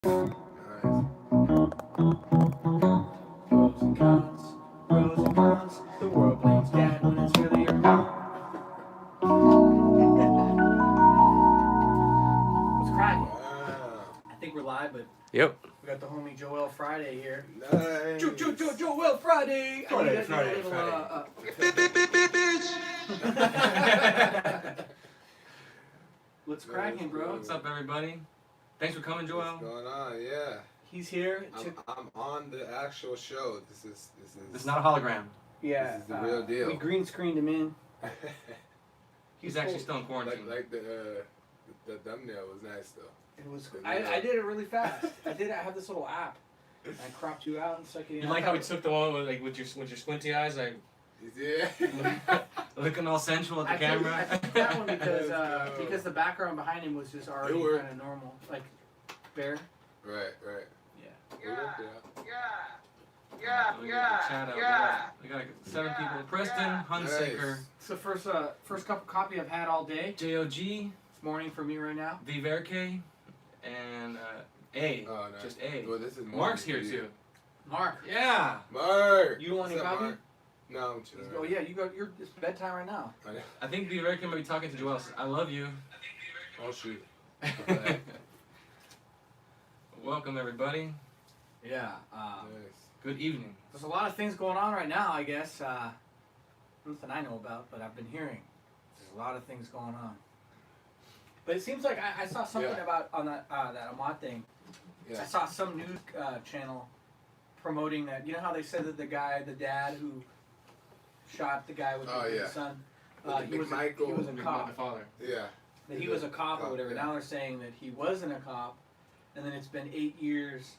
Nice. Pros and cons, pros and cons. The world blames dad when it's really your mom. What's cracking? Wow. I think we're live, but Yep. we got the homie Joel Friday here. Nice. Joel Friday. Friday, I Friday, need a Friday. What's cracking, bro? What's up, everybody? Thanks for coming, What's Joel. going on? Yeah. He's here. I'm on the actual show. This is It's not a hologram. Yeah, this is the real deal. We green screened him in. He's actually still in quarantine. like the thumbnail was nice though. It was. I did it really fast. I have this little app. And I cropped you out and stuck it in. You like how we took the one with your squinty eyes, like Yeah. looking all sensual at the I camera. took that one because the background behind him was just already kind of normal, like bear. Right. Yeah. We got 7 people. Preston, Hunsaker, Nice. It's the first cup of coffee I've had all day. JOG, It's morning for me right now. Viverke, and A. Oh, nice. Just A. Well, this is Mark's here too. Mark, Yeah. Mark. you don't want any What's up, coffee? Mark? No, I'm chilling. Oh yeah, it's bedtime right now. I think Viverke might be talking to Joel. I love you. Oh shoot. Welcome, everybody. Yeah. Nice. Good evening. There's a lot of things going on right now, I guess. Nothing I know about, but I've been hearing. There's a lot of things going on. But it seems like I saw something about on that Ahmad thing. Yeah. I saw some news channel promoting that. You know how they said that the dad who shot the guy with the son, he was a cop. The father. Yeah. That he was a cop or whatever. Yeah. Now they're saying that he wasn't a cop, and then it's been 8 years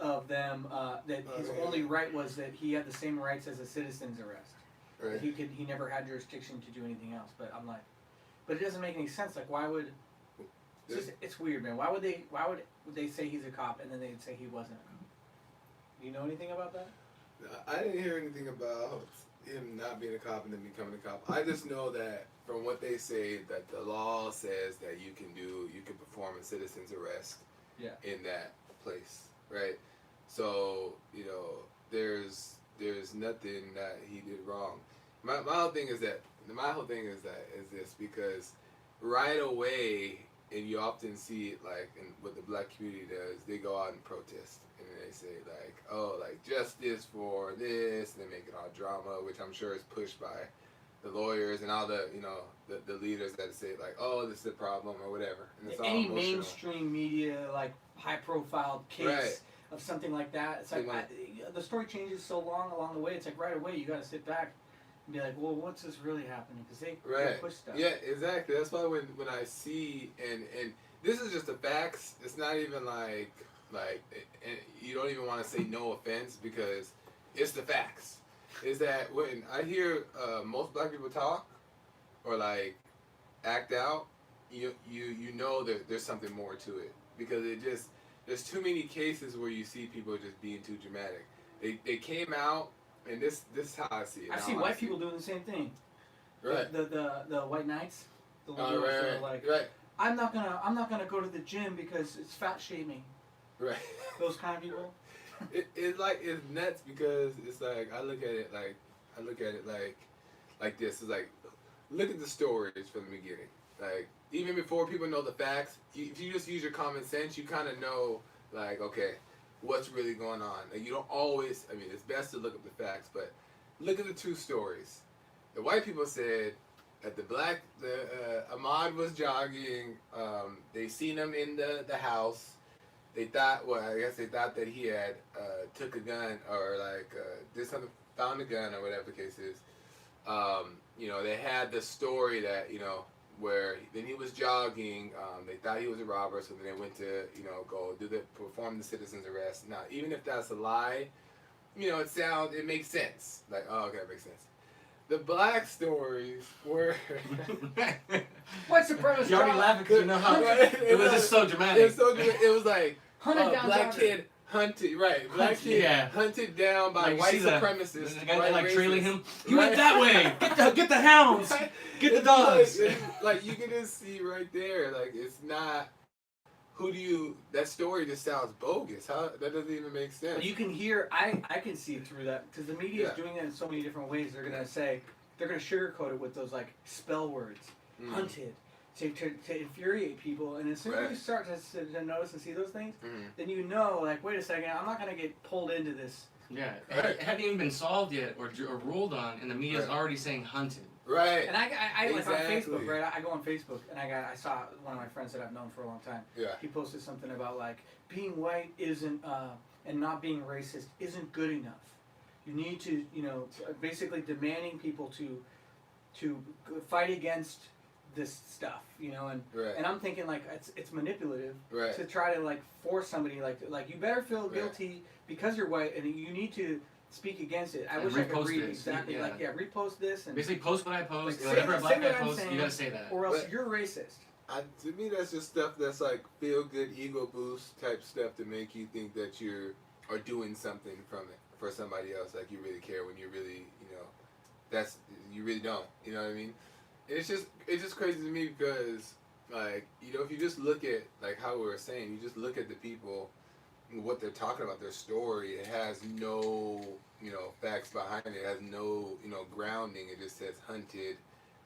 of them that his only right was that he had the same rights as a citizen's arrest. Right. He never had jurisdiction to do anything else. But I'm like, but it doesn't make any sense. Like, why would? It's weird, man. Why would they say he's a cop and then they'd say he wasn't a cop? Do you know anything about that? I didn't hear anything about him not being a cop and then becoming a cop. I just know that from what they say that the law says that you can perform a citizen's arrest in that place, right? So, there's nothing that he did wrong. My whole thing is this because right away, and you often see it like in what the black community does, they go out and protest and they say like, oh, like justice for this, and they make it all drama, which I'm sure is pushed by the lawyers and all the the leaders that say like, oh, this is a problem or whatever. And it's all Any emotional. mainstream media like high profile case of something like that, it's like the story changes so long along the way. It's like right away you got to sit back and be like, well, what's this really happening? Because they push stuff. Yeah, exactly. That's why when I see and this is just the facts. It's not even like and you don't even want to say no offense because it's the facts. Is that when I hear most black people talk or like act out, you know that there's something more to it because there's too many cases where you see people just being too dramatic. They came out. And this is how I see it. I see white people doing the same thing. Right. The white knights. The Oh, right. I'm not gonna go to the gym because it's fat shaming. Right. Those kind of people. It's nuts because it's like I look at it like this. It's like look at the stories from the beginning. Like even before people know the facts, if you just use your common sense, you kind of know like okay. What's really going on. Like you don't always, I mean, it's best to look up the facts, but look at the two stories. The white people said that Ahmad was jogging, they seen him in the house, they thought, I guess they thought that he had took a gun or did something, found a gun or whatever the case is. They had the story that, where then he was jogging, they thought he was a robber, so then they went to, perform the citizen's arrest. Now, even if that's a lie, it makes sense. Like, oh, okay, that makes sense. The black stories were... White supremacy. You already laughing because you know how it was just so dramatic. It was like, black kid hunted, hunted down by like, white supremacists. The guy like trailing him. He went that way. Get the hounds. Get the dogs. Like you can just see right there, like it's not who do you? That story just sounds bogus. How that doesn't even make sense. But you can hear, I can see through that because the media is doing that in so many different ways. They're gonna say, they're gonna sugarcoat it with those like spell words, hunted, to infuriate people. And as soon as you start to notice and see those things, then you know, like, wait a second, I'm not gonna get pulled into this. Yeah, it hadn't even been solved yet or ruled on, and the media's already saying hunted. Right. And I like on Facebook, right? I go on Facebook and I saw one of my friends that I've known for a long time. Yeah. He posted something about like being white isn't and not being racist isn't good enough. You need to, you know, basically demanding people to fight against this stuff, you know, and I'm thinking like it's manipulative to try to like force somebody like you better feel guilty because you're white and you need to speak against it. I wish I could read exactly repost this and basically post what I post. Like, whatever a black guy I'm posts, saying, you gotta say that. or else you're racist. To me, that's just stuff that's like feel good ego boost type stuff to make you think that you are doing something from it for somebody else. Like you really care when you really, you know, you really don't. You know what I mean? It's just crazy to me because like, you know, if you just look at like how we were saying, you just look at the people, what they're talking about, their story. It has no, you know, facts behind it. It has no, you know, grounding. It just says hunted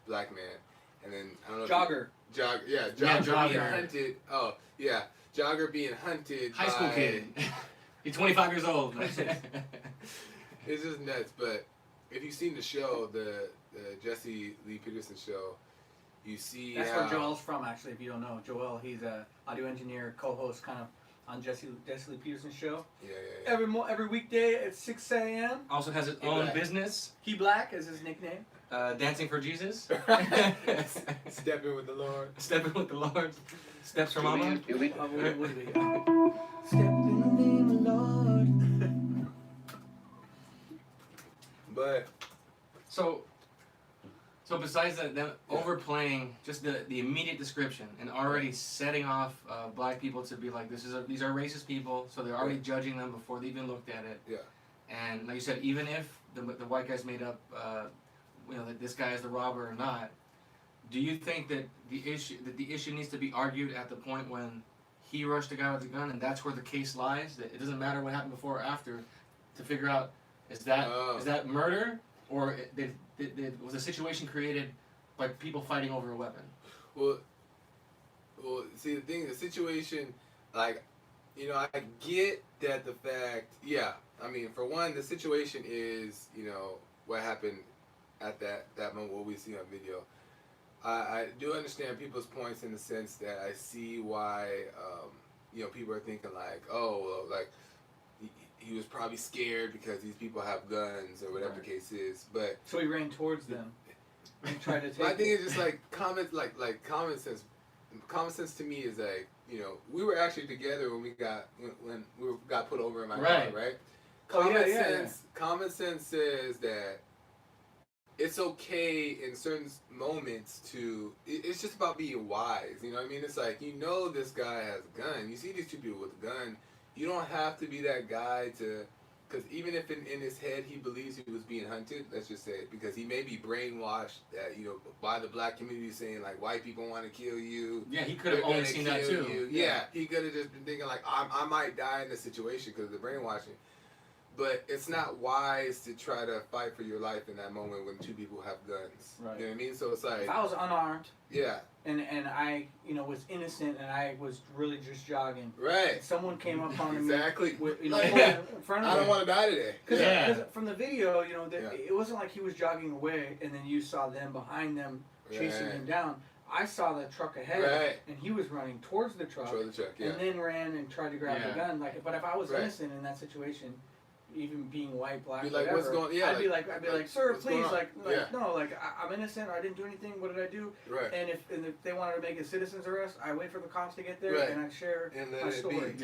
black man. And then I don't know. Jogger. Jogger being hunted. Oh, yeah. Jogger being hunted. High school kid. He's 25 years old. It's just nuts. But if you've seen the show, the Jesse Lee Peterson show, you see that's where Joel's from, actually, if you don't know. Joel, he's a audio engineer, co-host kind of on Jesse Lee Peterson's show. Yeah. Every weekday at 6 a.m. Also has his own business. He Black is his nickname. Dancing for Jesus. Stepping with the Lord. Stepping with the Lord. Steps for Mama. Step in the name of the Lord. But so besides that, them overplaying just the immediate description and already setting off black people to be like, these are racist people, so they're already judging them before they even looked at it. Yeah. And like you said, even if the white guys made up, you know, that this guy is the robber or not, do you think that the issue needs to be argued at the point when he rushed the guy with the gun, and that's where the case lies? That it doesn't matter what happened before or after, to figure out is that murder, or was a situation created by people fighting over a weapon? Well, see, the situation, like, you know, I get that the fact, I mean, for one, the situation is, you know, what happened at that moment, what we see on video. I do understand people's points in the sense that I see why, you know, people are thinking like, oh, well, like, he was probably scared because these people have guns or whatever the case is, but so he ran towards them and tried to take. I think it's just like common sense. Common sense to me is like, you know, we were actually together when we got put over in my car, right? Common sense says that it's okay in certain moments to. It's just about being wise. You know what I mean? It's like, you know, this guy has a gun. You see these two people with a gun. You don't have to be that guy to, because even if in his head he believes he was being hunted, let's just say it, because he may be brainwashed, you know, by the black community saying like white people want to kill you. Yeah, he could have only seen that too. Yeah, he could have just been thinking like I might die in this situation because of the brainwashing. But it's not wise to try to fight for your life in that moment when two people have guns. Right. You know what I mean? So it's like, if I was unarmed. Yeah. And I, you know, was innocent and I was really just jogging. Right. Someone came up on exactly. me with, you know, like, in front of me. I don't want to die today. Because from the video, you know, it wasn't like he was jogging away and then you saw them behind them chasing him down. I saw the truck ahead, and he was running towards the truck, and then ran and tried to grab the gun. Like, but if I was innocent in that situation, even being white, black, be like, whatever, what's going? Yeah, I'd be like, sir, please, no, I'm innocent. I didn't do anything. What did I do? Right. And if they wanted to make a citizen's arrest, I wait for the cops to get there, and I share my story.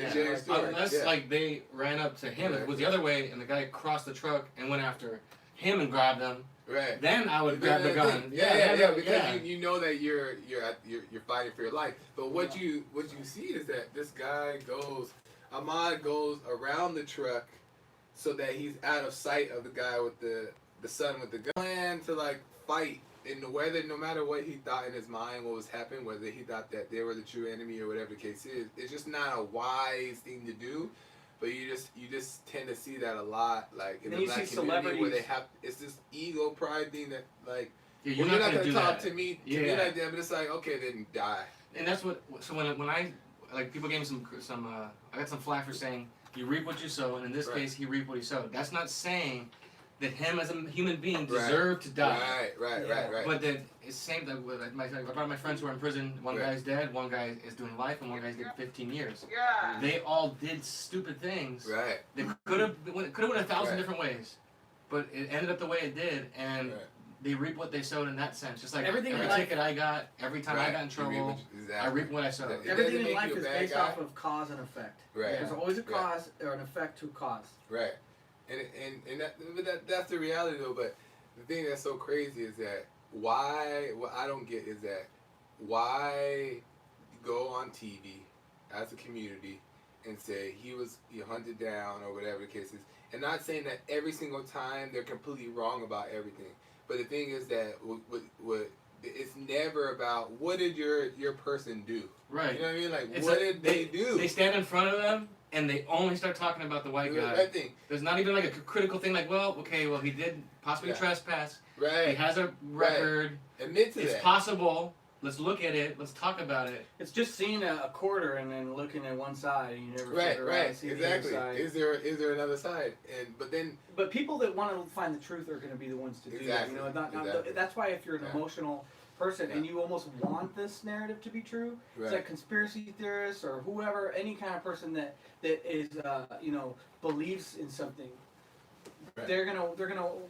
Unless like they ran up to him, if it was the other way, and the guy crossed the truck and went after him and grabbed him. Right. Then I would grab the gun. Because you know that you're fighting for your life. But what you see is that this guy Ahmad goes around the truck so that he's out of sight of the guy with the son with the gun. Plan to like fight whether no matter what he thought in his mind, what was happening, whether he thought that they were the true enemy or whatever the case is, it's just not a wise thing to do. But you just tend to see that a lot, like in then the you black see community, where they celebrities. have it's this ego pride thing that like Yeah, you're not gonna gonna do talk that. to me Yeah. like that, but it's like okay, then die. And that's what. So when I like people gave me some I got some flack for saying you reap what you sow, and in this Right. case he reaped what he sowed. That's not saying that him as a human being Right. deserved to die. Right. But that it's same that with my friends who are in prison. One Right. guy's dead, one guy is doing life, and one guy's did 15 years. Yeah. They all did stupid things. Right. They could have went 1,000 Right. different ways, but it ended up the way it did, and Right. they reap what they sowed in that sense. Just like Everything every in life- ticket I got, every time I got in trouble, I reap what I sowed. It Everything doesn't in make life you a is bad based guy. off of cause and effect. Right. There's always a Right. cause or an effect to cause. Right. That's the reality though. But the thing that's so crazy is that what I don't get is that why go on TV as a community and say he hunted down or whatever the case is, and not saying that every single time they're completely wrong about everything. But the thing is that what it's never about what did your person do. Right. You know what I mean? Like It's what like did they do? They stand in front of them and they only start talking about the white guy. That thing. There's not even like a critical thing like, well, he did possibly Yeah. trespass. He Right. has a record. Admit to It's that. possible. Let's look at it. Let's talk about it. It's just seeing a quarter and then looking at one side and you never Right, figure out right, to see the exactly. other side. Is there another side? But people that want to find the truth are going to be the ones to do that. Exactly, You know, exactly. that's why if you're an Yeah. emotional person and Yeah. you almost want this narrative to be true, Right. it's like conspiracy theorists or whoever, any kind of person that is believes in something. Right. They're gonna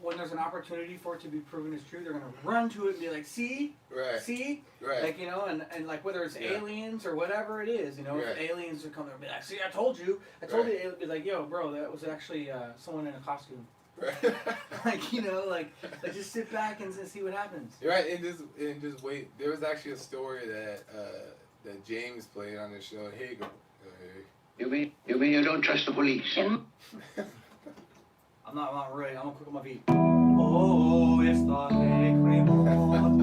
when there's an opportunity for it to be proven as true, they're gonna run to it and be like, see, Right. see, Right. like and like whether it's Yeah. aliens or whatever it is, if Right. aliens would come there and be like, see, I told you, Right. you, it would be like, yo, bro, that was actually someone in a costume. Right. like just sit back and see what happens. Right, and just wait. There was actually a story that James played on the show. Here you go. You mean you don't trust the police? I'm not really. I'm gonna cook on my feet. Oh, it's the Hickory Mod,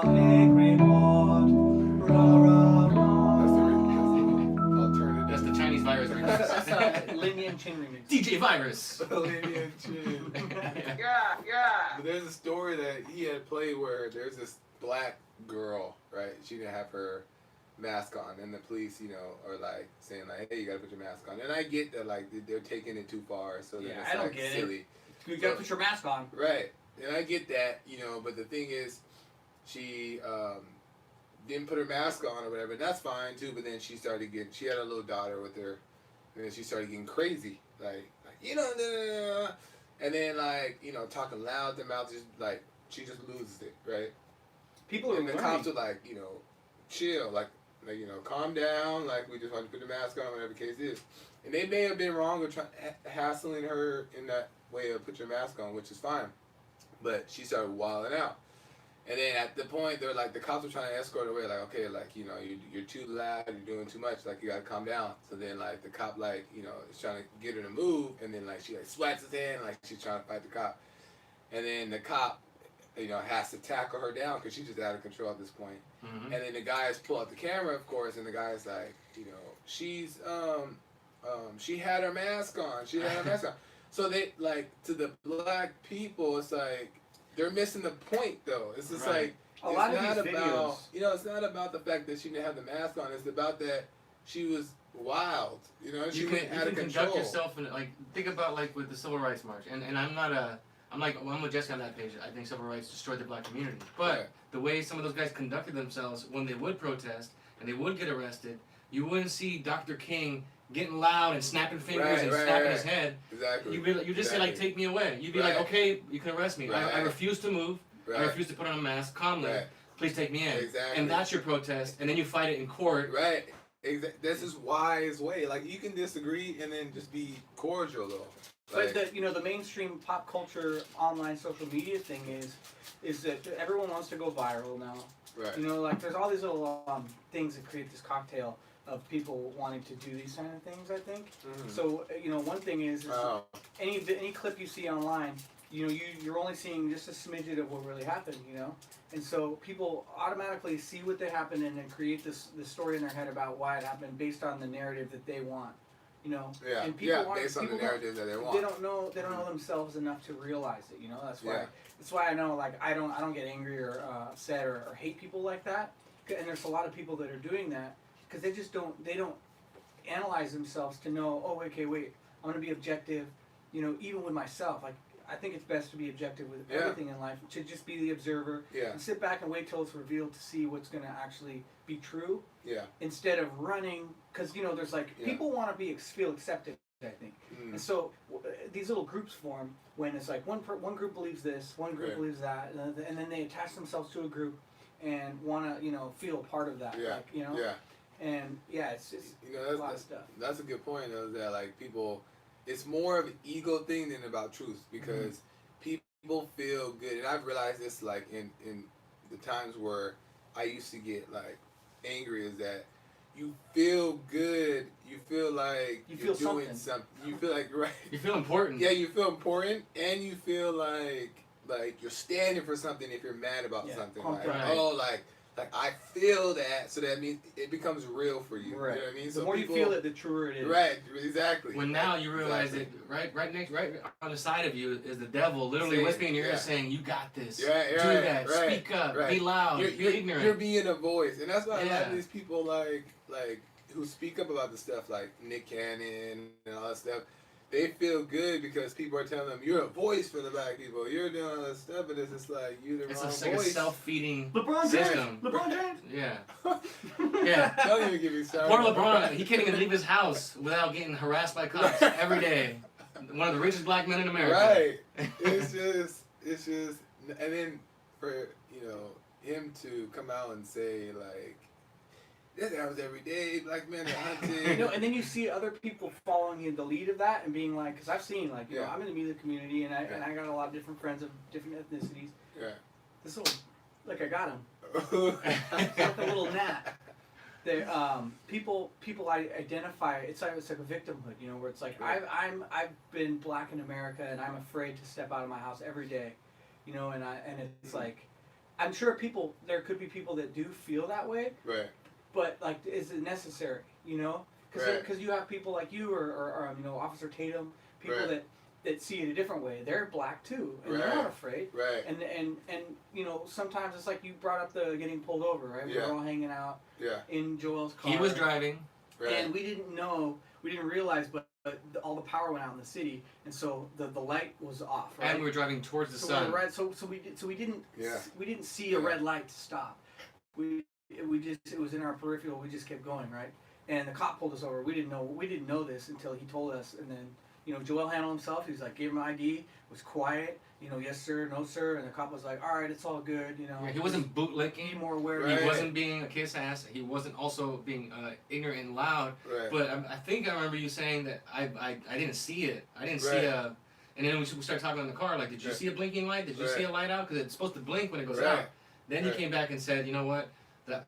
the Hickory Mod, rah rah rah. Alternative. That's the Chinese virus That's remix. a Lin Yan Chin remix. DJ Virus. Olivia Chin. Yeah. But there's a story that he had played where there's this black girl, right? She didn't have her mask on, and the police, are like saying like, "Hey, you gotta put your mask on." And I get that like they're taking it too far, so then Yeah, it's I don't like get it. silly. You gotta put your mask on. Right, and I get that, but the thing is, she didn't put her mask on or whatever, and that's fine too. But then she had a little daughter with her, and then she started getting crazy, and then talking loud, the mouth just like she just loses it, right? People are And the learning. cops are like, chill, calm down, like we just want to put the mask on, whatever the case is. And they may have been wrong with hassling her in that way of put your mask on, which is fine. But she started wilding out. And then at the point, they're like, the cops were trying to escort her away, like, okay, you're too loud, you're doing too much, like, you gotta calm down. So then, like, the cop, is trying to get her to move, and then, she, swats his hand, like, she's trying to fight the cop. And then the cop, has to tackle her down, because she's just out of control at this point. Mm-hmm. And then the guys pull out the camera, of course, and the guy's like, she's, she had her mask on. She had her mask on. So they, to the black people, it's like, they're missing the point, though. It's just Right. A lot of these about, videos. it's not about the fact that she didn't have the mask on. It's about that she was wild. She You went can out of conduct control. yourself in think about with the Civil Rights March, and I'm with Jesse on that page. I think civil rights destroyed the black community, but Right. the way some of those guys conducted themselves when they would protest and they would get arrested, you wouldn't see Dr. King getting loud and snapping fingers and snapping his head. Exactly. You just say take me away. You'd be like, Right. okay, you can arrest me. I Right. refuse to move. Right. I refuse to put on a mask calmly. Right. Please take me in. Exactly. And that's your protest, and then you fight it in court. Right. This is wise way. You can disagree and then just be cordial, though. But the mainstream pop culture online social media thing is that everyone wants to go viral now. Right. There's all these little things that create this cocktail of people wanting to do these kind of things, I think. Mhm. So, one thing is Oh. any clip you see online, you're only seeing just a smidget of what really happened, and so people automatically see what they happened and then create this story in their head about why it happened based on the narrative that they want, Yeah, and people based on the narrative that they want. They don't know themselves enough to realize it, that's why I know, like, I don't get angry or upset or hate people like that, and there's a lot of people that are doing that because they don't analyze themselves to know, oh, okay, wait, I'm going to be objective, even with myself. Like, I think it's best to be objective with everything in life, to just be the observer and sit back and wait till it's revealed to see what's going to actually be true. Yeah. Instead of running, because, there's like, people want to feel accepted, I think. And so these little groups form when it's like one group believes this, one group believes that, and then they attach themselves to a group and want to, feel part of that. Yeah. Like, Yeah. And it's a lot of stuff. That's a good point, though, that like people, it's more of an ego thing than about truth, because people feel good, and I've realized this like in the times where I used to get like angry, is that you feel good, you feel like you're doing something. You feel like You feel important. Yeah, you feel important, and you feel like you're standing for something if you're mad about something. Like I feel that, so that means it becomes real for you. Right. You know what I mean? The So more you feel it, the truer it is. Right, exactly. When now you realize that right on the side of you is the devil, literally whispering in your ear saying, "You got this. Do that. Speak up. Be loud. Be ignorant. You're being a voice," and that's why a lot of these people like who speak up about the stuff, like Nick Cannon and all that stuff. They feel good because people are telling them, "You're a voice for the black people. You're doing all this stuff," but it's just like you're the wrong voice. It's like a self-feeding LeBron system. James. LeBron James. Yeah. Don't even get me started. Poor LeBron. He can't even leave his house without getting harassed by cops every day. One of the richest black men in America. Right. It's just, and then for him to come out and say like, "This happens every day. Black men are hunted." And then you see other people following in the lead of that and being like, because I've seen like, I'm in the music community and I got a lot of different friends of different ethnicities. Yeah. This little, like I got him. It's like a little gnat. They people I identify. It's like a victimhood, where it's like I've been black in America and I'm afraid to step out of my house every day, and it's like, I'm sure there could be people that do feel that way. Right. But like, is it necessary? Because you have people like you or Officer Tatum, people that see it a different way. They're black too, and they're not afraid. Right. And sometimes it's like you brought up the getting pulled over, right? We were all hanging out. Yeah. In Joel's car. He was driving. Right. And we didn't realize, but all the power went out in the city, and so the light was off. Right? And we were driving towards the sun. We didn't see a red light to stop. It was in our peripheral. We just kept going, right? And the cop pulled us over. We didn't know this until he told us. And then, Joel handled himself. He was like, gave him an ID. Was quiet. Yes sir, no sir. And the cop was like, all right, it's all good. Yeah, he wasn't bootlicking. Be more aware. He wasn't being a kiss ass. He wasn't also being ignorant and loud. Right. But I think I remember you saying that I didn't see it. I didn't see a. And then we started talking in the car. Like, did you see a blinking light? Did you see a light out? Because it's supposed to blink when it goes out. Then you came back and said, you know what? The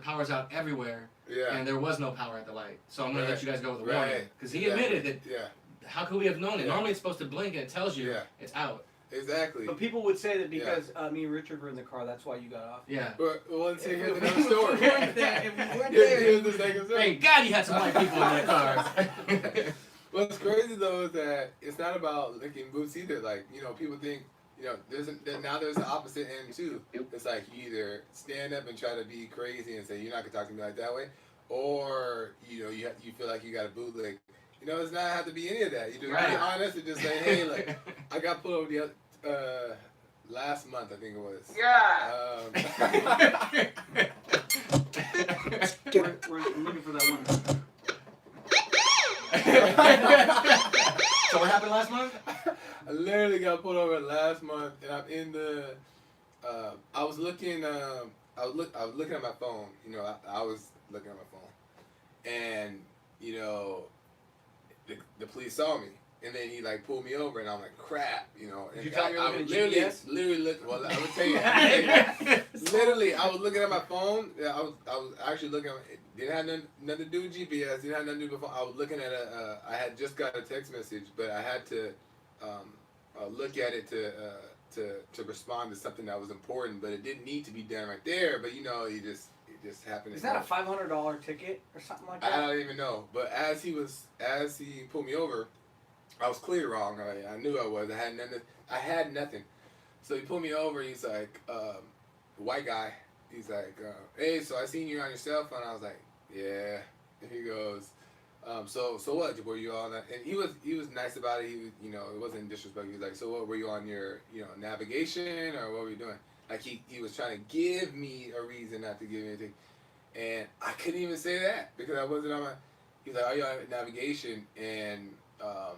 power's out everywhere, and there was no power at the light. So I'm going to let you guys go with a warning. Because he admitted that, how could we have known it? Normally it's supposed to blink and it tells you it's out. Exactly. But people would say that because me and Richard were in the car, that's why you got off. Yeah. Well, let's hear another story. If we weren't there, Here's the second story. Thank God you had some white people in that car. What's crazy, though, is that it's not about licking boots either. Like, people think, there's the opposite end too. It's like you either stand up and try to be crazy and say you're not gonna talk to me like that way, or you feel like you got a bootleg. It's not have to be any of that. You just be honest and just say, hey, like I got pulled over the last month, I think it was. We're looking for that one. So what happened last month? I literally got pulled over last month, and I'm in the. I was looking at my phone. I was looking at my phone, and the police saw me, and then he like pulled me over, and I'm like, crap, Did you tell me you were looking at GPS? Literally look. Well, I would tell you. Literally, I was looking at my phone. I was actually looking. Didn't have nothing to do with GPS. Didn't have nothing to do with my phone. I was looking at I had just got a text message, but I had to look at it to respond to something that was important, but it didn't need to be done right there. But it just happened. Is that a $500 ticket or something like that? I don't even know. But as he pulled me over, I was clear wrong. I knew I was. I had nothing. So he pulled me over. He's like, white guy. He's like, hey, so I seen you on your cell phone. I was like, yeah. And he goes, so what? Were you on that? And he was nice about it. He was, it wasn't disrespectful. He was like, so what? Were you on your, navigation, or what were you doing? Like he was trying to give me a reason not to give me anything, and I couldn't even say that because I wasn't on my. He was like, are you on navigation? And I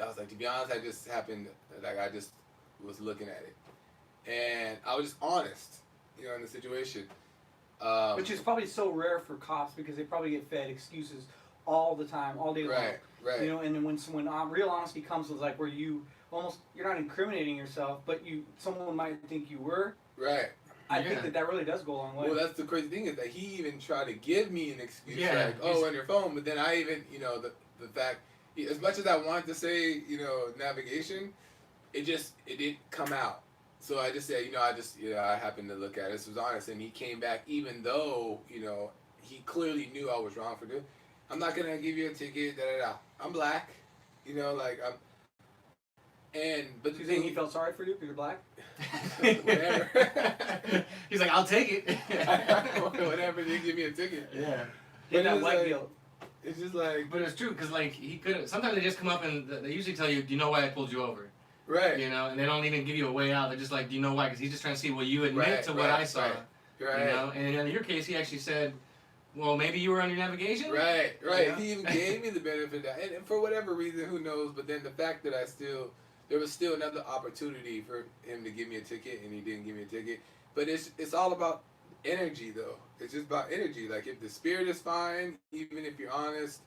was like, to be honest, I just happened, like I just was looking at it, and I was just honest, in the situation. Which is probably so rare for cops because they probably get fed excuses all the time, all day long. Right. And then when real honesty comes, is like where you're not incriminating yourself, but someone might think you were. Right. I think that really does go a long way. Well, that's the crazy thing is that he even tried to give me an excuse, like, on your phone, but then I even, the fact, as much as I wanted to say, navigation, it didn't come out. So I just said, I happened to look at it. This was honest, and he came back, even though, he clearly knew I was wrong for doing. I'm not gonna give you a ticket. I'm black, but you think he felt sorry for you because you're black? Whatever. He's like, I'll take it. Whatever, they give me a ticket. Yeah. But that white guilt. It's just like. But it's true because he could. Sometimes they just come up and they usually tell you, do you know why I pulled you over? Right. And they don't even give you a way out. They're just like, do you know why? Because he's just trying to see, will you admit to what I saw? Right. And in your case, he actually said, well, maybe you were on your navigation? Right. He even gave me the benefit of that. And for whatever reason, who knows, but then the fact that there was still another opportunity for him to give me a ticket, and he didn't give me a ticket. But it's all about energy, though. It's just about energy. Like, if the spirit is fine, even if you're honest,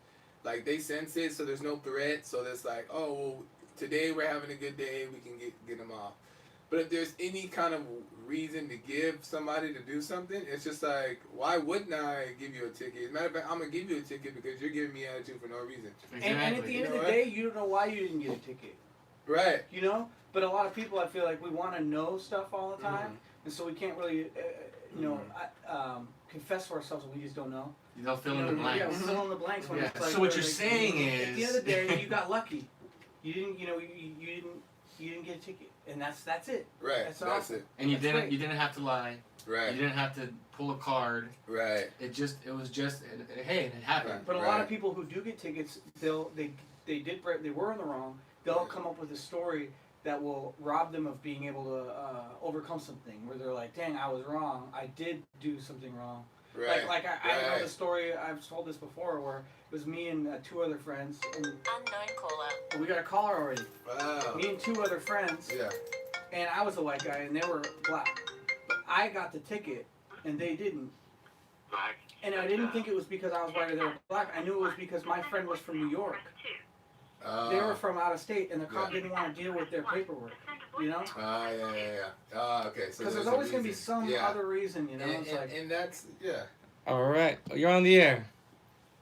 like, they sense it, so there's no threat. So it's like, oh, well, today we're having a good day, we can get them off. But if there's any kind of reason to give somebody to do something, it's just like, why wouldn't I give you a ticket? As a matter of fact, I'm going to give you a ticket because you're giving me attitude for no reason. Exactly. And at the end of the day, you don't know why you didn't get a ticket. Right. But a lot of people, I feel like we want to know stuff all the time, and so we can't really, confess to ourselves that we just don't know. They'll fill in the blanks. Yeah, fill in the blanks. When it's like, so what you're saying is, at the end of the day, you got lucky. You didn't, you didn't get a ticket, and that's it. Right. That's awesome. it. And you didn't have to lie. Right. You didn't have to pull a card. Right. It was just hey, it happened. Right. But a lot of people who do get tickets, they were in the wrong. They'll come up with a story that will rob them of being able to overcome something. Where they're like, "Dang, I was wrong. I did do something wrong." Right. I know the story. I've told this before, where it was me and two other friends, and Unknown caller. we got a caller already. Wow. Me and two other friends. Yeah. And I was the white guy, and they were black. But I got the ticket, and they didn't. And I didn't think it was because I was white or they were black. I knew it was because my friend was from New York. They were from out of state, and the cop didn't want to deal with their paperwork. Yeah. Okay. So because there's always going to be some other reason, and that's All right, you're on the air.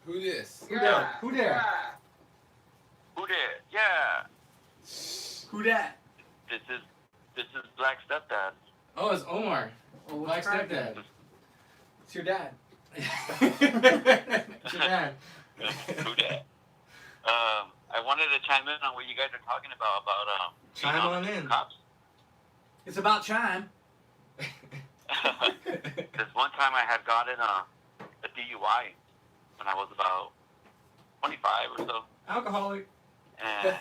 Who this? Who there? Who there? Yeah. Who that? This is Black Stepdad. Oh, it's Omar. Oh, Black Stepdad. It's your dad. It's your dad. Who dat? I wanted to chime in on what you guys are talking about Chime on in. cops. It's about chime. This one time I had gotten a DUI when I was about 25 or so. Alcoholic. And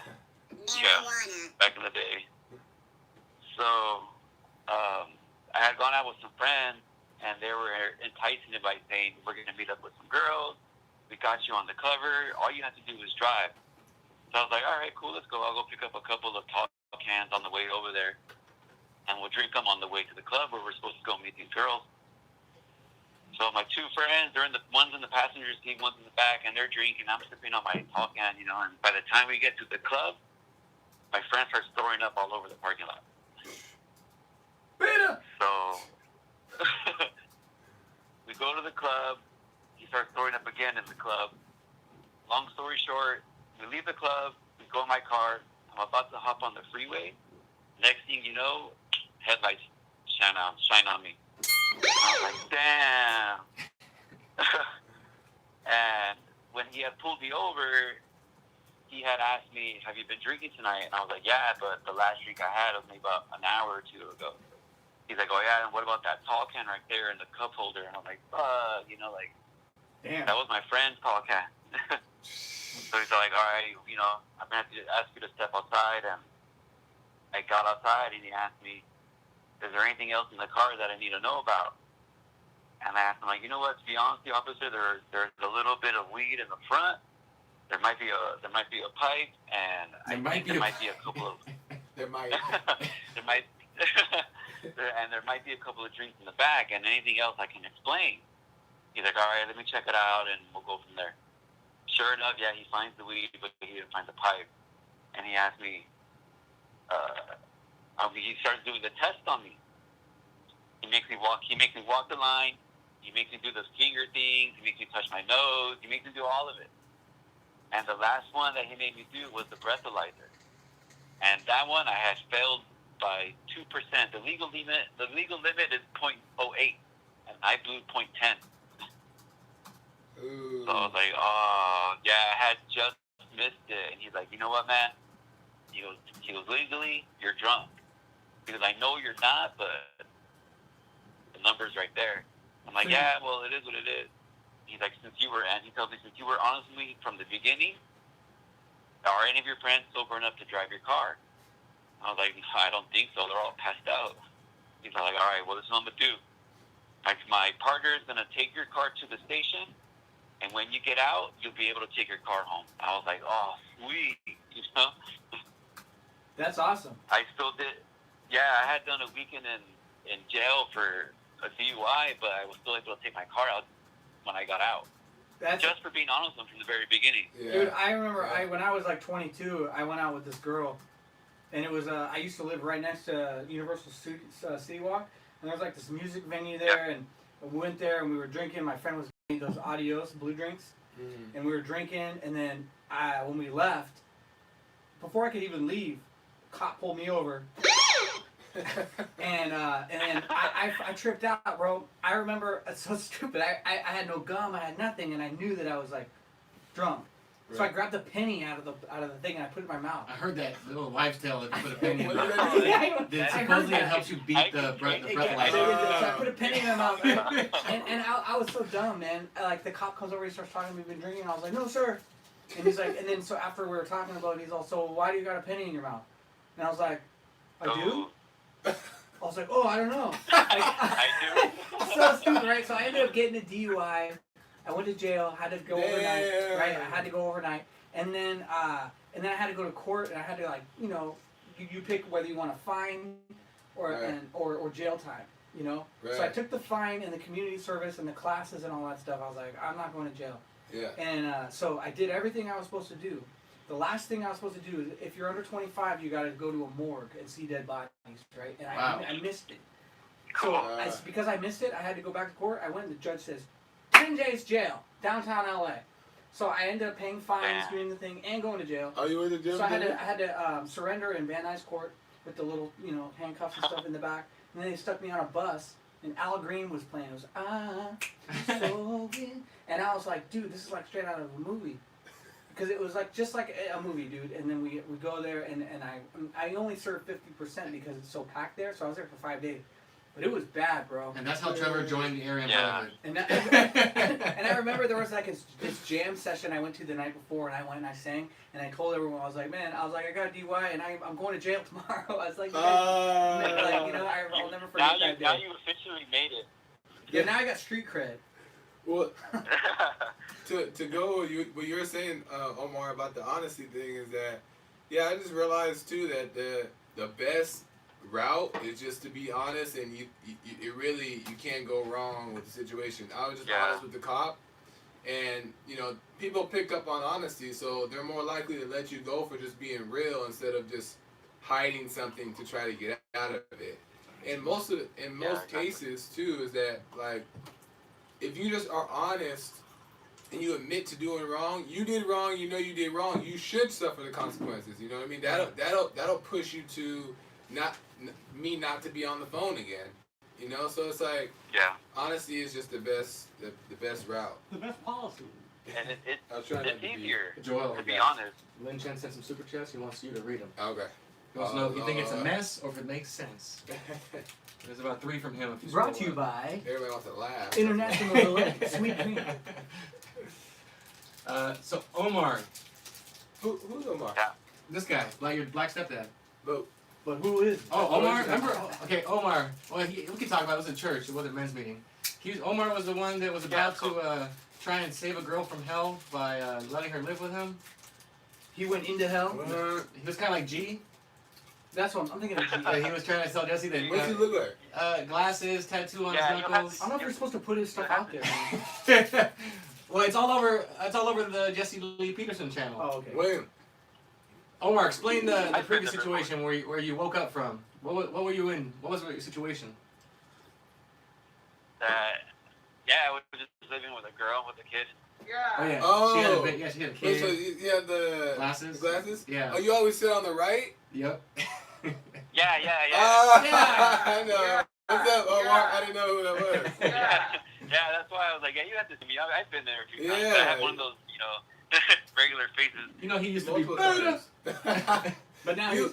back in the day. So I had gone out with some friends, and they were enticing me by saying, we're going to meet up with some girls. We got you on the cover. All you have to do is drive. So I was like, all right, cool, let's go. I'll go pick up a couple of tall cans on the way over there, and we'll drink them on the way to the club where we're supposed to go meet these girls. So my two friends, one's in the passenger seat, one's in the back, and they're drinking. I'm sipping on my tall can, and by the time we get to the club, my friend starts throwing up all over the parking lot. Peter! So we go to the club. He starts throwing up again in the club. Long story short, we leave the club. We go in my car. I'm about to hop on the freeway. Next thing you know, headlights shine on me. I was like, damn. And when he had pulled me over, he had asked me, have you been drinking tonight? And I was like, yeah, but the last drink I had was maybe about an hour or two ago. He's like, oh yeah, and what about that tall can right there in the cup holder? And I'm like, like, Damn. that was my friend's tall can. So he's like, all right, I'm going to have to ask you to step outside. And I got outside and he asked me, is there anything else in the car that I need to know about? And I asked him, like, you know what, to be honest, officer, there's a little bit of weed in the front. There might be a pipe, and there might be a couple of There might. there might be a couple of drinks in the back, and anything else I can explain. He's like, all right, let me check it out, and we'll go from there. Sure enough, yeah, he finds the weed, but he didn't find the pipe. And he asked me, he starts doing the test on me. He makes me walk the line. He makes me do those finger things. He makes me touch my nose. He makes me do all of it. And the last one that he made me do was the breathalyzer. And that one I had failed by 2%. The legal limit is 0.08, and I blew 0.10. Ooh. So I was like, oh, yeah, I had just missed it. And he's like, you know what, man? He goes, legally, you're drunk. Because I know you're not, but the number's right there. I'm like, yeah, well, it is what it is. He's like, he tells me, since you were honest with me from the beginning, are any of your friends sober enough to drive your car? I was like, no, I don't think so. They're all passed out. He's like, all right, well, this is what I'm going to do. Like, my partner is going to take your car to the station, and when you get out, you'll be able to take your car home. I was like, oh, sweet, That's awesome. I still did. Yeah, I had done a weekend in jail for a DUI, but I was still able to take my car out when I got out. That's just for being honest with them from the very beginning. Yeah. Dude, I remember when I was like 22, I went out with this girl, and it was I used to live right next to Universal City Walk, and there was like this music venue there, and we went there and we were drinking. My friend was getting those Adios blue drinks, and we were drinking, and then when we left, before I could even leave, a cop pulled me over. and then I tripped out, bro. I remember, it's so stupid. I had no gum, I had nothing, and I knew that I was like drunk. Right. So I grabbed a penny out of the thing and I put it in my mouth. I heard that little wives' tale that you put a penny in. Yeah, supposedly it helps you beat the breathalyzer. So I put a penny in my mouth, and I was so dumb, man. Like the cop comes over, he starts talking to me, we've been drinking, and I was like, no, sir. And he's like, and then so after we were talking about it, he's all, so why do you got a penny in your mouth? And I was like, I do. I was like, oh, I don't know. I do. So stupid, right? So I ended up getting a DUI. I went to jail. Had to go overnight. Right? I had to go overnight, and then I had to go to court, and I had to you pick whether you want a fine or or jail time. So I took the fine and the community service and the classes and all that stuff. I was like, I'm not going to jail. Yeah. And so I did everything I was supposed to do. The last thing I was supposed to do is, if you're under 25, you got to go to a morgue and see dead bodies, right? And I missed it. So because I missed it, I had to go back to court. I went and the judge says, 10 days jail, downtown LA. So I ended up paying fines, doing the thing, and going to jail. Oh, you went to jail? So I had to surrender in Van Nuys Court with the little, handcuffs and stuff in the back. And then they stuck me on a bus, and Al Green was playing. It was, so good. And I was like, dude, this is like straight out of a movie. Because it was like just like a movie, dude. And then we go there, and I only served 50% because it's so packed there. So I was there for 5 days. But it was bad, bro. And that's how Trevor joined the area. Yeah. And I remember there was like this jam session I went to the night before, and I went and I sang, and I told everyone, I was like, I got a DUI, and I'm going to jail tomorrow. I was like, I'll never forget that day. Now you officially made it. Yeah, now I got street cred. Well, to go what you were saying, Omar, about the honesty thing is that, I just realized too that the best route is just to be honest, and you can't go wrong with the situation. I was just honest with the cop, and people pick up on honesty, so they're more likely to let you go for just being real instead of just hiding something to try to get out of it. And most cases too is that, like, if you just are honest and you admit to doing wrong, you did wrong, you know you did wrong, you should suffer the consequences. You know what I mean? That'll push you to not to be on the phone again. You know, so it's like, honesty is just the best route. The best policy. And it's easier, Joel, to be honest. Lin Chen sent some super chats. He wants you to read them. Okay. He wants to know if you think it's a mess or if it makes sense. There's about 3 from him. If you Brought to you by Everybody wants to laugh. International Delight, Sweet Cream. So Omar, Who's Omar? Yeah. this guy, your black stepdad. But who is? Oh, Omar, remember? Okay, Omar. Well, we can talk about it. It was at church. It wasn't men's meeting. Omar was the one that was about to try and save a girl from hell by letting her live with him. He went into hell. He was kind of like G. That's what I'm thinking of. He was trying to tell Jesse that. What's he look like? Glasses, tattoo on his knuckles. I don't know if you're supposed to put his stuff out there. Well, it's all over. It's all over the Jesse Lee Peterson channel. Oh, okay. William. Omar, explain the previous situation where you woke up from. What were you in? What was your situation? I was just living with a girl, with a kid. Oh yeah. Oh. She had a kid. So you had the Glasses. The glasses? Yeah. Oh, you always sit on the right? Yep. Yeah. I know. What's up, Omar? I didn't know who that was. Yeah, that's why I was like, yeah, you have to see me. I've been there a few times. I have one of those, regular faces. You know he used to be times. But now you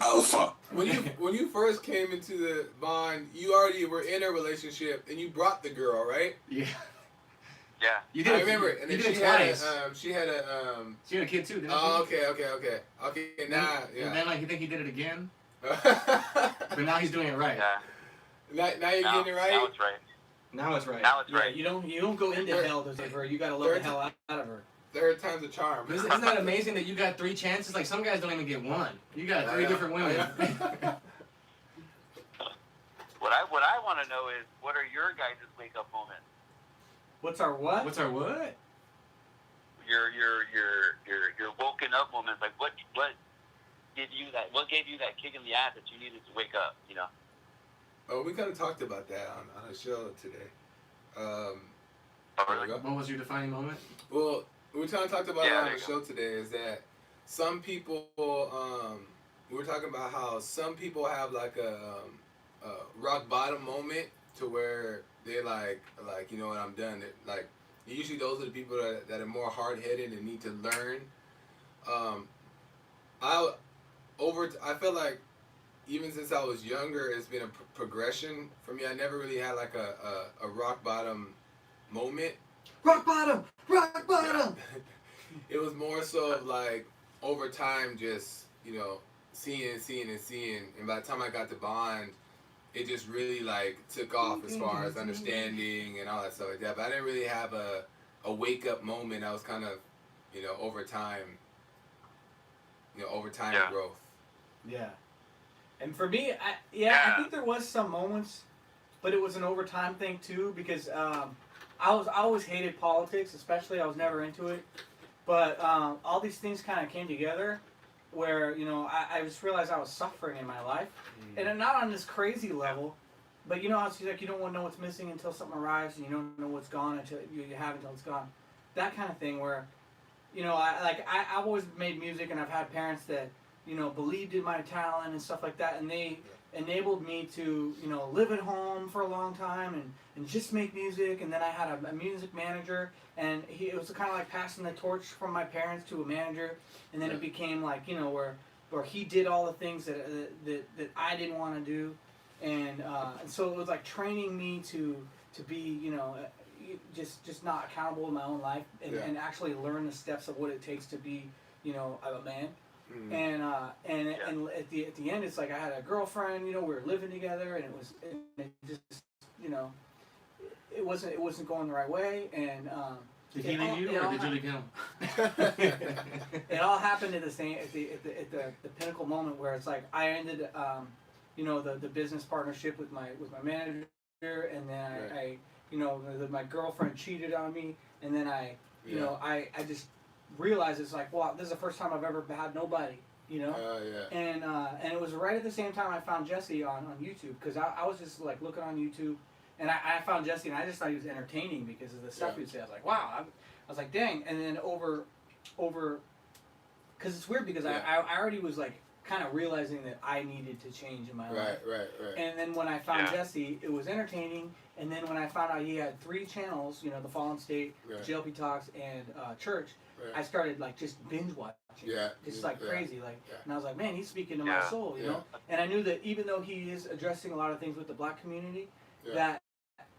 when you first came into the bond, you already were in a relationship and you brought the girl, right? Yeah. Yeah. You did. I remember. And you then did it twice. She had a She had a kid too, didn't she? Oh, okay. Now, yeah. And then you think he did it again? But But now he's doing it right. now you're getting it right. Now it's right. Now it's right. Now it's right. You don't go into hell to save her. You gotta love the hell out of her. Third time's a charm. Isn't that amazing that you got 3 chances? Like some guys don't even get 1. You got 3 different women. What I want to know is, what are your guys' wake up moments? What's our what? What's our what? Your woken up moments. Like what gave you that kick in the ass that you needed to wake up? Oh, we kind of talked about that on a show today. What was your defining moment? Well, we kind of talked about it on the show go. today. Is that some people? We were talking about how some people have like a rock bottom moment to where they're like you know what, I'm done. Like usually those are the people that are more hard headed and need to learn. I feel like even since I was younger, it's been a progression for me. I never really had like a rock bottom moment. Rock bottom! Rock bottom! It was more so of like over time, just seeing, and by the time I got to Bond, it just really like took off as far as understanding and all that stuff like that. But I didn't really have a wake up moment. I was kind of over time, growth. Yeah. And for me, I think there was some moments, but it was an overtime thing too, because I always hated politics, especially I was never into it. But all these things kind of came together where, I just realized I was suffering in my life. And not on this crazy level, but it's like you don't want to know what's missing until something arrives, and you don't know what's gone until you have until it's gone. That kind of thing where, I've always made music, and I've had parents that, believed in my talent and stuff like that, and they enabled me to, live at home for a long time and just make music. And then I had a music manager, and it was kind of like passing the torch from my parents to a manager, and then it became like, where he did all the things that I didn't want to do, and so it was like training me to be, just not accountable in my own life, and actually learn the steps of what it takes to be, a man. And at the end, it's like I had a girlfriend. We were living together, and it just it wasn't going the right way. And did he leave you, or did you leave him? It all happened at the pinnacle moment where it's like I ended the business partnership with my manager, and then my girlfriend cheated on me, and then I just realized it's like, wow, this is the first time I've ever had nobody, and it was right at the same time I found Jesse on YouTube, because I was just like looking on YouTube, And I found Jesse, and I just thought he was entertaining because of the stuff he would say. I was like, wow. I was like, dang. And then over, because it's weird because I already was like kind of realizing that I needed to change in my life. Right. And then when I found Jesse, it was entertaining. And then when I found out he had 3 channels, you know, the Fallen State, JLP Talks, and Church, I started like just binge watching. Just like crazy, like, and I was like, man, he's speaking to my soul, you know. And I knew that even though he is addressing a lot of things with the black community, that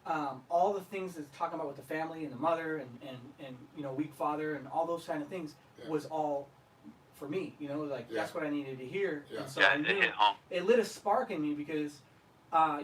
all the things that's talking about with the family and the mother and you know, weak father and all those kind of things was all for me, you know, like that's what I needed to hear. And so I knew it lit a spark in me because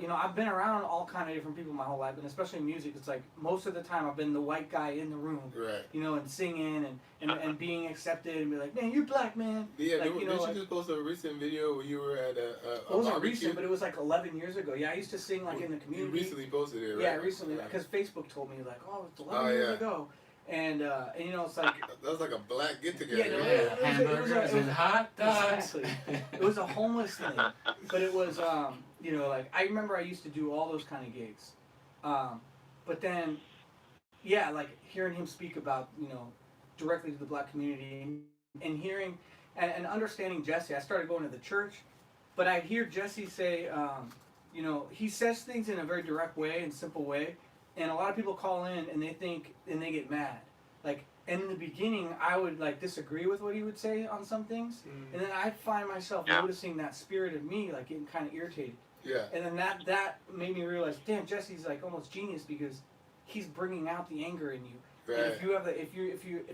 you know, I've been around all kind of different people my whole life, and especially in music, it's like most of the time I've been the white guy in the room, you know, and singing and being accepted and be like, man, you're black, man. Yeah, like, did you just post a recent video where you were at a it wasn't barbecue? recent, but it was like 11 years ago. Yeah, I used to sing like in the community. You recently posted it, right? Yeah, recently, because Facebook told me like, oh, it's 11 years ago. And you know, it's like that was like a black get together. Hamburgers and hot dogs. Exactly. It was a homeless thing, but it was you know, like I remember I used to do all those kind of gigs, but then like hearing him speak about, you know, directly to the black community and hearing and understanding Jesse, I started going to the church, but I'd hear Jesse say, you know, he says things in a very direct way and simple way. And a lot of people call in and they think, and they get mad. Like, and in the beginning, I would like disagree with what he would say on some things. And then I find myself noticing that spirit of me, like getting kind of irritated. And then that made me realize, damn, Jesse's like almost genius because he's bringing out the anger in you. And if you have if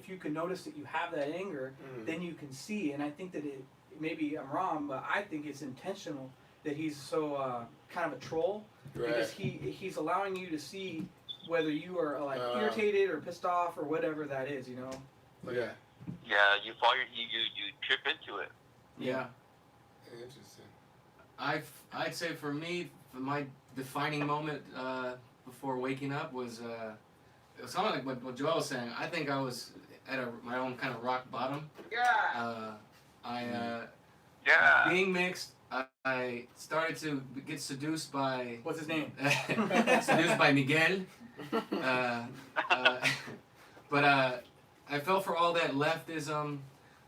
you can notice that you have that anger, then you can see. And I think that maybe I'm wrong, but I think it's intentional that he's so kind of a troll. Because he's allowing you to see whether you are like irritated or pissed off or whatever that is, you know. Yeah, you fall, you trip into it. Yeah. Interesting. I'd say for me, my defining moment before waking up was it was kind of like what Joel was saying. I think I was at my own kind of rock bottom. Being mixed. I started to get seduced by... What's his name? Seduced by Miguel. But I fell for all that leftism.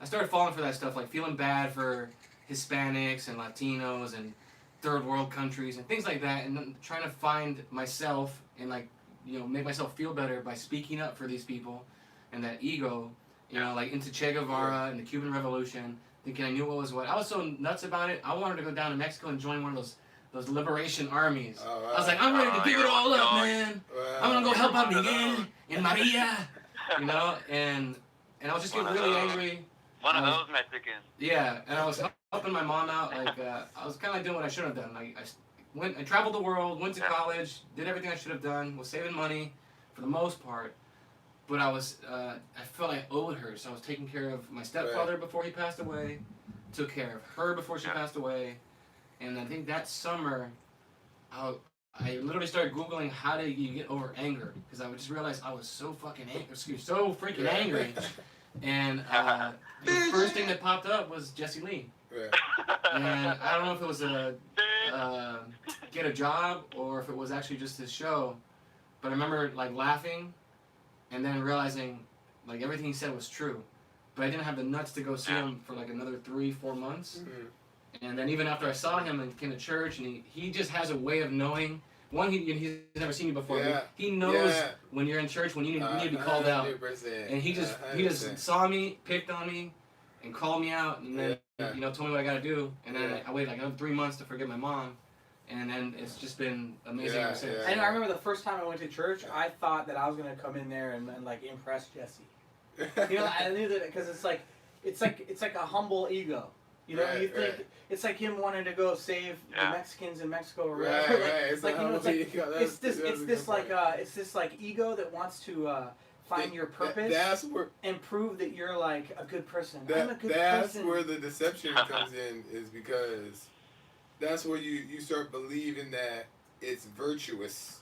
I started falling for that stuff, like feeling bad for Hispanics and Latinos and third world countries and things like that, and then trying to find myself and like, you know, make myself feel better by speaking up for these people and that ego, you know, like into Che Guevara and the Cuban Revolution. Thinking I knew what was what. I was so nuts about it. I wanted to go down to Mexico and join one of those liberation armies. I was like, I'm ready to give it all up, man. I'm gonna go help out Miguel and Maria, you know. And I was just getting really angry. One of those Mexicans. Yeah, and I was helping my mom out. Like I was kind of like doing what I should have done. Like I traveled the world, went to college, did everything I should have done, was saving money for the most part. But I felt I owed her, so I was taking care of my stepfather before he passed away, took care of her before she passed away, and I think that summer, I literally started Googling how do you get over anger, because I just realized I was so freaking angry, and the first thing that popped up was Jesse Lee, and I don't know if it was get a job or if it was actually just his show, but I remember like laughing. And then realizing, like, everything he said was true. But I didn't have the nuts to go see him for, like, another 3-4 months. And then even after I saw him and came to church, and he just has a way of knowing. One, he's never seen you before. But he knows when you're in church, when you need to be called out. And he just saw me, picked on me, and called me out. And then, you know, told me what I got to do. And then I waited, like, another 3 months to forgive my mom. And then it's just been amazing ever since. And I remember the first time I went to church, I thought that I was gonna come in there and like impress Jesse. You know, I knew that because it's like a humble ego. You know, you think it's like him wanting to go save the Mexicans in Mexico or whatever. It's like, you know, it's this like point. ego that wants to find your purpose and prove that you're like a good person. I'm a good person. That's where the deception comes in, is because that's where you start believing that it's virtuous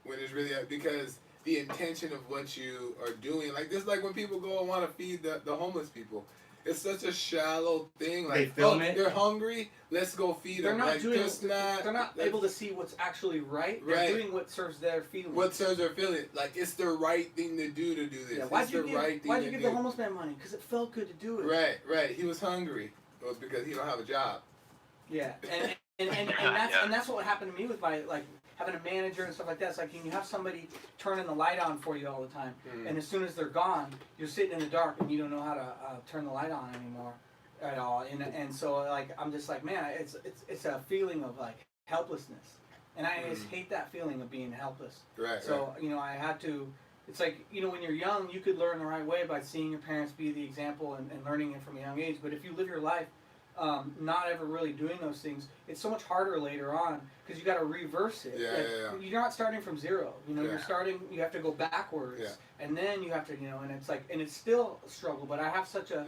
when it's really, because the intention of what you are doing, like this, like when people go and want to feed the homeless people, it's such a shallow thing. Like, They film it. They're hungry. Let's go feed They're them. not Like, doing. just not. They're not able to see what's actually right. They're Right. doing what serves their feelings. What serves their feeling? Like, it's the right thing to do this. Yeah, It's the right thing why'd to you give do. the homeless man money? Because it felt good to do it. Right. He was hungry. It was because he don't have a job. Yeah, and that's what happened to me with my like having a manager and stuff like that. It's like you have somebody turning the light on for you all the time, and as soon as they're gone, you're sitting in the dark and you don't know how to turn the light on anymore at all. And so like I'm just like, man, it's a feeling of like helplessness, and I just hate that feeling of being helpless. Right. So you know I had to. It's like, you know, when you're young, you could learn the right way by seeing your parents be the example and learning it from a young age. But if you live your life not ever really doing those things, it's so much harder later on because you got to reverse it. Yeah. You're not starting from zero. You know, Yeah. you're starting. You have to go backwards, and then you have to, you know, and it's like, and it's still a struggle. But I have such a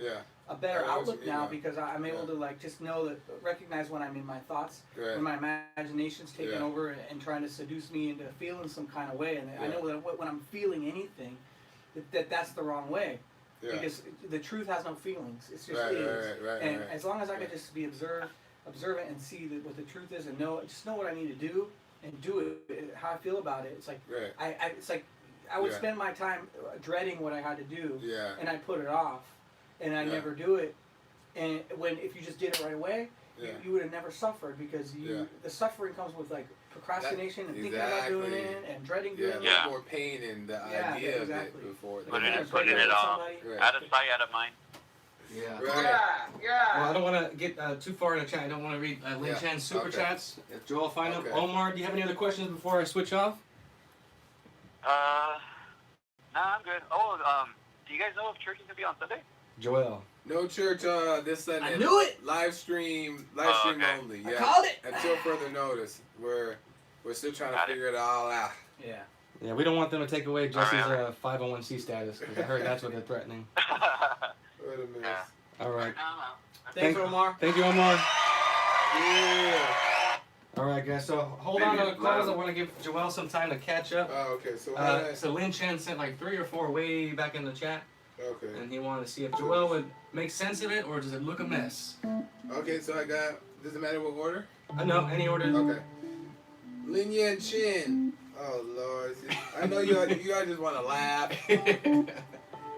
better I know what outlook you mean, now man. because I'm able to like just know that, recognize when I'm in my thoughts, Right. when my imagination's taking over and trying to seduce me into feeling some kind of way, and I know that when I'm feeling anything, that's the wrong way. Yeah. Because the truth has no feelings. It's just Right, is. right, and right. as long as I can just be observant and see what the truth is and know what I need to do and do it how I feel about it. It's like Right. it's like I would spend my time dreading what I had to do, Yeah. and I put it off, and I never do it. And if you just did it right away, you would have never suffered because the suffering comes with like procrastination and thinking about doing it and dreading doing it. Yeah. More pain in the idea of it before. Putting it Break up off. with somebody. Out of sight, out of mind. Yeah. Right. Well, I don't want to get too far in the chat. I don't want to read Lin Chan's super chats. If Joel will find them. Omar, do you have any other questions before I switch off? No, I'm good. Oh, do you guys know if church is gonna be on Sunday? Joel. No church this Sunday. I knew it. Live stream okay. only. I Yeah. called it. Until further notice, we're still trying Got to it. figure it all out. Yeah. Yeah, we don't want them to take away Jesse's Alright. 501c status because I heard that's what they're threatening. Wait a minute. Yeah. All right. Thanks, Omar. Thank you, Omar. Yeah. All right, guys. So hold on to the calls. I want to give Joel some time to catch up. Oh, okay. So So Lin Chan sent like 3 or 4 way back in the chat, okay. and he wanted to see if Joel would make sense of it or does it look a mess. Okay. So I got. Does it matter what order? No, any order. Okay. Lin Yan Chin. Oh Lord. I know you guys just want to laugh.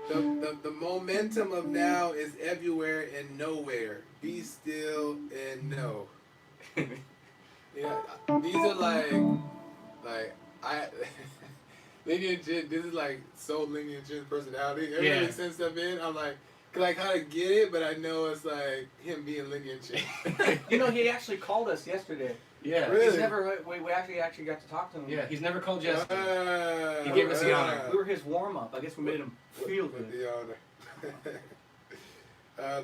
The momentum of now is everywhere and nowhere. Be still and know. Yeah, these are like I Linear Jin. This is like so Linear Jin's personality. Every time he sends stuff in, I'm like how to get it, but I know it's like him being Linear Jin. You know, he actually called us yesterday. Yeah. Really? He's never. We actually got to talk to him. Yeah, he's never called Jesse. He gave us the honor. We were his warm up. I guess we made him feel good. The honor.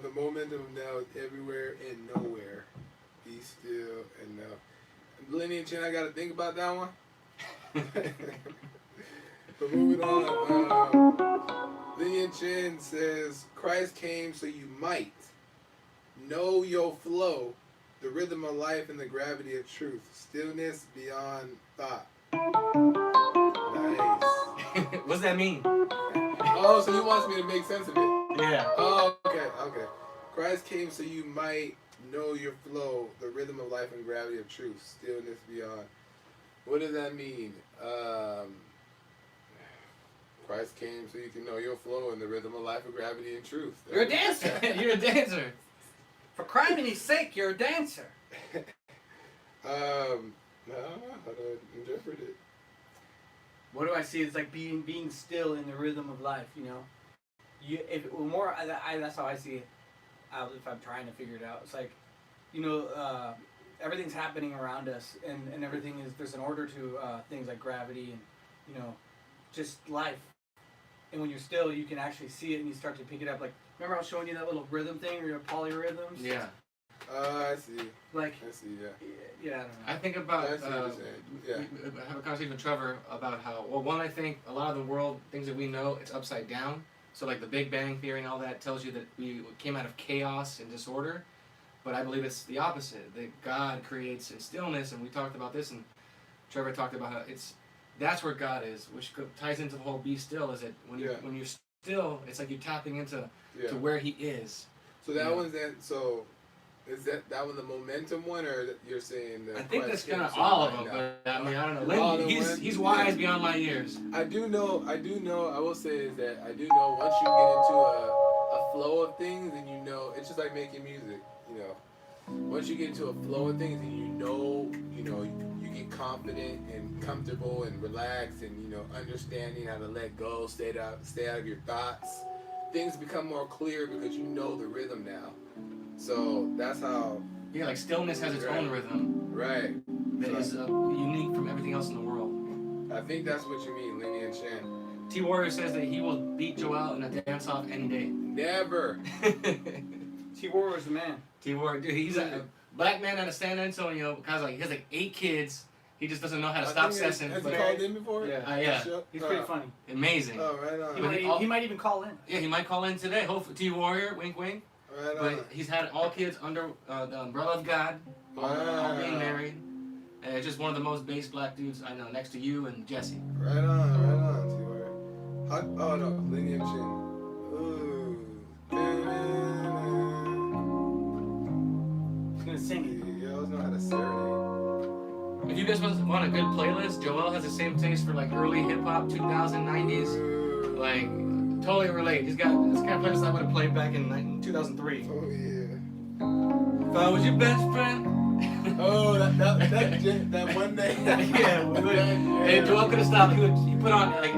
The momentum of now is everywhere and nowhere. Be still and know. Linear Chin, I gotta think about that one. But moving on, Linear Chin says, Christ came so you might know your flow, the rhythm of life and the gravity of truth, stillness beyond thought. Nice. What does that mean? Oh, so he wants me to make sense of it. Yeah. Oh, okay. Christ came so you might know your flow, the rhythm of life and gravity of truth, stillness beyond. What does that mean? Christ came so you can know your flow and the rhythm of life and gravity and truth. You're a dancer. You're a dancer. For criminy sake, you're a dancer. No, how do I interpret it? What do I see? It's like being still in the rhythm of life. You know, that's how I see it. If I'm trying to figure it out, it's like, you know, everything's happening around us, and everything is, there's an order to things like gravity and, you know, just life. And when you're still, you can actually see it, and you start to pick it up. Like, remember I was showing you that little rhythm thing, or your polyrhythms? Yeah. I see. Like, I see. Yeah. Yeah, I don't know. I think about, I see what you're saying. Yeah. we have a conversation with Trevor about how, well, one, I think a lot of the world, things that we know, it's upside down. So like the Big Bang Theory and all that tells you that we came out of chaos and disorder. But I believe it's the opposite, that God creates in stillness, and we talked about this, and Trevor talked about how that's where God is, which ties into the whole be still, is that when you're still, it's like you're tapping into to where he is. So that one's that. So is that one the momentum one, or you're saying? I think that's kind of all of them. But I mean, I don't know. All Lynn, in one? he's wise beyond my years. I do know. I will say is that I do know once you get into a flow of things, and you know, it's just like making music. You know, once you get into a flow of things, and you know, you get confident and comfortable and relaxed, and understanding how to let go, stay out of your thoughts. Things become more clear because you know the rhythm now. So that's how. Yeah, like stillness has its own rhythm. Right. That is unique from everything else in the world. I think that's what you mean, Lenny and Shan. T Warrior says that he will beat Joel in a dance off any day. Never. T Warrior's the man. T Warrior, dude, he's a black man out of San Antonio. He has like 8 kids. He just doesn't know how to stop sessing. Has he called in before? Yeah. Yeah. He's pretty funny. Amazing. Oh, right on. He might even call in. Yeah, he might call in today. Hopefully, T Warrior, wink, wink. Right on. But he's had all kids under the umbrella of God, all being married. And it's just one of the most base black dudes I know, next to you and Jesse. Right on, T-Word. Oh no, Lenny and Shan. Ooh. He's gonna sing it. You always know how to serenade. If you guys want a good playlist, Joel has the same taste for like early hip hop, 2090s. Like, totally relate. He's got this kind of playlist I would have played back in 2003. Oh yeah. If I was your best friend. Oh, that one day. Yeah. And Joel could have stopped. He put on like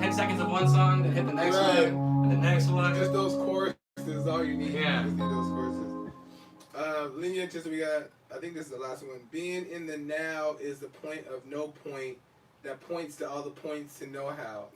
10 seconds of one song, then hit the next one, and the next one. Just those choruses is all you need. Yeah. You just need those choruses. Lineages, we got, I think this is the last one. Being in the now is the point of no point that points to all the points to know how.